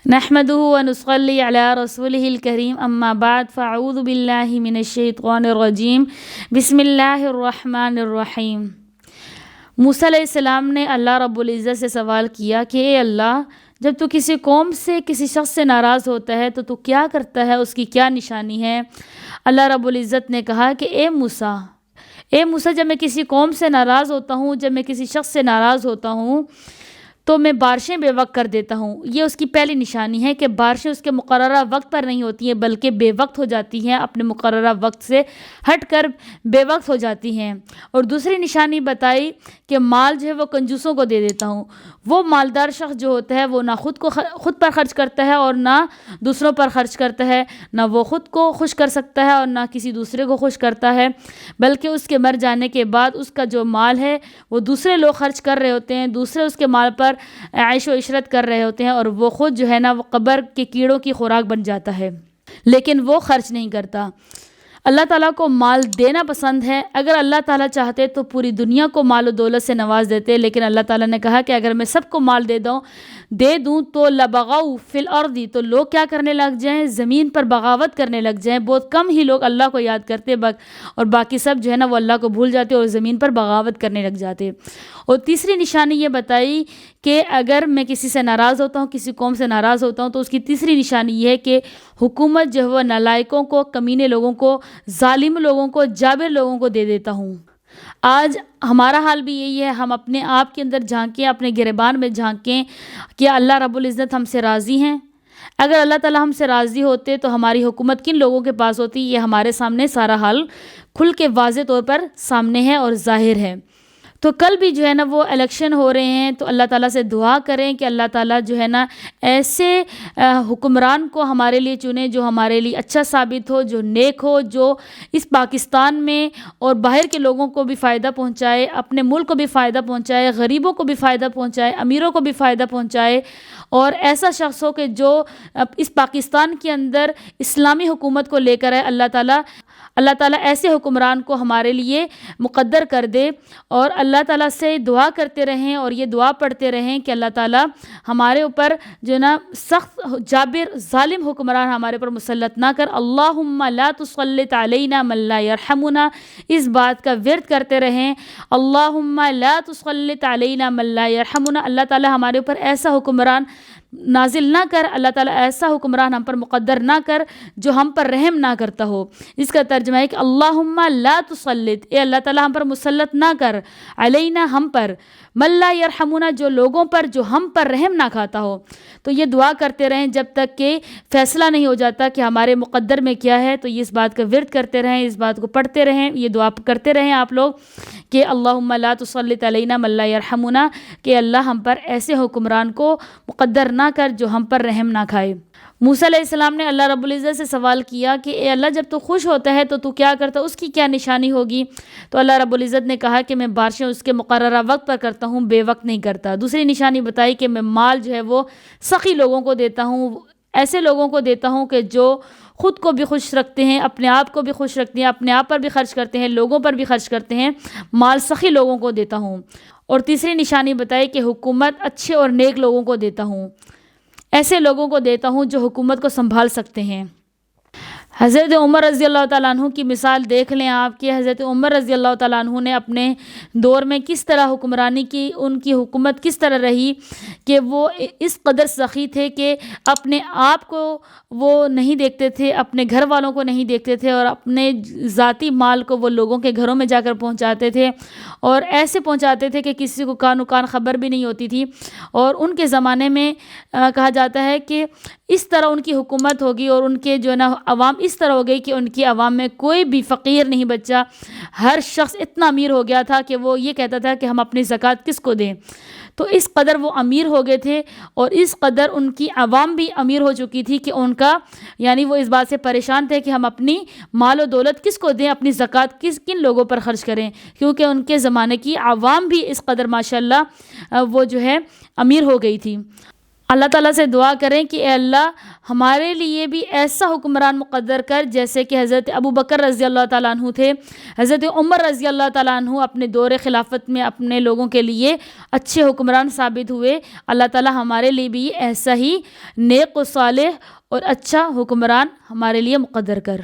نحمده ونصلي على رسوله الكريم اما بعد فاعوذ باللہ من الشیطان الرجیم بسم اللہ الرحمن الرحیم۔ موسیٰ علیہ السلام نے اللہ رب العزت سے سوال کیا کہ اے اللہ، جب تو کسی قوم سے کسی شخص سے ناراض ہوتا ہے تو کیا کرتا ہے، اس کی کیا نشانی ہے؟ اللہ رب العزت نے کہا کہ اے موسیٰ، جب میں کسی قوم سے ناراض ہوتا ہوں، جب میں کسی شخص سے ناراض ہوتا ہوں تو میں بارشیں بے وقت کر دیتا ہوں۔ یہ اس کی پہلی نشانی ہے کہ بارشیں اس کے مقررہ وقت پر نہیں ہوتی ہیں بلکہ بے وقت ہو جاتی ہیں، اپنے مقررہ وقت سے ہٹ کر بے وقت ہو جاتی ہیں۔ اور دوسری نشانی بتائی کہ مال جو ہے وہ کنجوسوں کو دے دیتا ہوں۔ وہ مالدار شخص جو ہوتا ہے وہ نہ خود پر خرچ کرتا ہے اور نہ دوسروں پر خرچ کرتا ہے، نہ وہ خود کو خوش کر سکتا ہے اور نہ کسی دوسرے کو خوش کرتا ہے، بلکہ اس کے مر جانے کے بعد اس کا جو مال ہے وہ دوسرے لوگ خرچ کر رہے ہوتے ہیں، دوسرے اس کے مال پر عیش و عشرت کر رہے ہوتے ہیں، اور وہ خود جو ہے نا وہ قبر کے کیڑوں کی خوراک بن جاتا ہے، لیکن وہ خرچ نہیں کرتا۔ اللہ تعالیٰ کو مال دینا پسند ہے۔ اگر اللہ تعالیٰ چاہتے تو پوری دنیا کو مال و دولت سے نواز دیتے، لیکن اللہ تعالیٰ نے کہا کہ اگر میں سب کو مال دے دوں تو لبغوا فی الارض، تو لوگ کیا کرنے لگ جائیں، زمین پر بغاوت کرنے لگ جائیں۔ بہت کم ہی لوگ اللہ کو یاد کرتے اور باقی سب جو ہے نا وہ اللہ کو بھول جاتے اور زمین پر بغاوت کرنے لگ جاتے۔ اور تیسری نشانی یہ بتائی کہ اگر میں کسی سے ناراض ہوتا ہوں، کسی قوم سے ناراض ہوتا ہوں، تو اس کی تیسری نشانی یہ ہے کہ حکومت جو ہے وہ نالائقوں کو، کمینے لوگوں کو، ظالم لوگوں کو، جابر لوگوں کو دے دیتا ہوں۔ آج ہمارا حال بھی یہی ہے۔ ہم اپنے آپ کے اندر جھانکیں، اپنے گریبان میں جھانکیں کہ اللہ رب العزت ہم سے راضی ہیں۔ اگر اللہ تعالیٰ ہم سے راضی ہوتے تو ہماری حکومت کن لوگوں کے پاس ہوتی؟ یہ ہمارے سامنے سارا حال کھل کے واضح طور پر سامنے ہے اور ظاہر ہے۔ تو کل بھی جو ہے نا وہ الیکشن ہو رہے ہیں، تو اللہ تعالیٰ سے دعا کریں کہ اللہ تعالیٰ جو ہے نا ایسے حکمران کو ہمارے لیے چنے جو ہمارے لیے اچھا ثابت ہو، جو نیک ہو، جو اس پاکستان میں اور باہر کے لوگوں کو بھی فائدہ پہنچائے، اپنے ملک کو بھی فائدہ پہنچائے، غریبوں کو بھی فائدہ پہنچائے، امیروں کو بھی فائدہ پہنچائے، اور ایسا شخص ہو کہ جو اس پاکستان کے اندر اسلامی حکومت کو لے کر ہے۔ اللہ تعالیٰ ایسے حکمران کو ہمارے لیے مقدر کر دے، اور اللہ تعالیٰ سے دعا کرتے رہیں اور یہ دعا پڑھتے رہیں کہ اللہ تعالیٰ ہمارے اوپر جو ہے نا سخت جابر ظالم حکمران ہمارے اوپر مسلط نہ کر۔ اللہم لا تسلط علینا من لا یرحمنا، اس بات کا ورد کرتے رہیں، اللہم لا تسلط علینا من لا یرحمنا، اللہ تعالیٰ ہمارے اوپر ایسا حکمران نازل نہ کر، اللہ تعالیٰ ایسا حکمران ہم پر مقدر نہ کر جو ہم پر رحم نہ کرتا ہو۔ اس کا ترجمہ ہے کہ اللہم لا تسلط، اے اللہ تعالیٰ ہم پر مسلط نہ کر، علینا ہم پر، من لا یرحمنا جو لوگوں پر جو ہم پر رحم نہ کھاتا ہو۔ تو یہ دعا کرتے رہیں جب تک کہ فیصلہ نہیں ہو جاتا کہ ہمارے مقدر میں کیا ہے، تو یہ اس بات کا ورد کرتے رہیں، اس بات کو پڑھتے رہیں، یہ دعا کرتے رہیں آپ لوگ کہ اللہم لا تسلط علینا من لا یرحمنا، کہ اللہ ہم پر ایسے حکمران کو مقدر نہ کر جو ہم پر رحم نہ کھائے۔ موسیٰ علیہ السلام نے اللہ رب العزت سے سوال کیا کہ اے اللہ، جب تو خوش ہوتا ہے تو کیا کرتا، اس کی کیا نشانی ہوگی؟ تو اللہ رب العزت نے کہا کہ میں بارشیں اس کے مقررہ وقت پر کرتا ہوں، بے وقت نہیں کرتا۔ دوسری نشانی بتائی کہ میں مال جو ہے وہ سخی لوگوں کو دیتا ہوں، ایسے لوگوں کو دیتا ہوں کہ جو خود کو بھی خوش رکھتے ہیں، اپنے آپ کو بھی خوش رکھتے ہیں، اپنے آپ پر بھی خرچ کرتے ہیں، لوگوں پر بھی خرچ کرتے ہیں، مال سخی لوگوں کو دیتا ہوں۔ اور تیسری نشانی بتائی کہ حکومت اچھے اور نیک لوگوں کو دیتا ہوں، ایسے لوگوں کو دیتا ہوں جو حکومت کو سنبھال سکتے ہیں۔ حضرت عمر رضی اللہ تعالیٰ عنہ کی مثال دیکھ لیں آپ، کہ حضرت عمر رضی اللہ تعالیٰ عنہ نے اپنے دور میں کس طرح حکمرانی کی، ان کی حکومت کس طرح رہی کہ وہ اس قدر سخی تھے کہ اپنے آپ کو وہ نہیں دیکھتے تھے، اپنے گھر والوں کو نہیں دیکھتے تھے، اور اپنے ذاتی مال کو وہ لوگوں کے گھروں میں جا کر پہنچاتے تھے، اور ایسے پہنچاتے تھے کہ کسی کو کان خبر بھی نہیں ہوتی تھی۔ اور ان کے زمانے میں کہا جاتا ہے کہ اس طرح ان کی حکومت ہوگی اور ان کے جو ہے نا عوام اس طرح ہو گئی کہ ان کی عوام میں کوئی بھی فقیر نہیں بچا، ہر شخص اتنا امیر ہو گیا تھا کہ وہ یہ کہتا تھا کہ ہم اپنی زکوٰۃ کس کو دیں۔ تو اس قدر وہ امیر ہو گئے تھے، اور اس قدر ان کی عوام بھی امیر ہو چکی تھی کہ ان کا یعنی وہ اس بات سے پریشان تھے کہ ہم اپنی مال و دولت کس کو دیں، اپنی زکوٰۃ کن لوگوں پر خرچ کریں، کیونکہ ان کے زمانے کی عوام بھی اس قدر ماشاءاللہ وہ جو ہے امیر ہو گئی تھی۔ اللہ تعالیٰ سے دعا کریں کہ اے اللہ ہمارے لیے بھی ایسا حکمران مقدر کر جیسے کہ حضرت ابو بکر رضی اللہ تعالیٰ عنہ تھے، حضرت عمر رضی اللہ تعالیٰ عنہ اپنے دور خلافت میں اپنے لوگوں کے لیے اچھے حکمران ثابت ہوئے۔ اللہ تعالیٰ ہمارے لیے بھی ایسا ہی نیک و صالح اور اچھا حکمران ہمارے لیے مقدر کر۔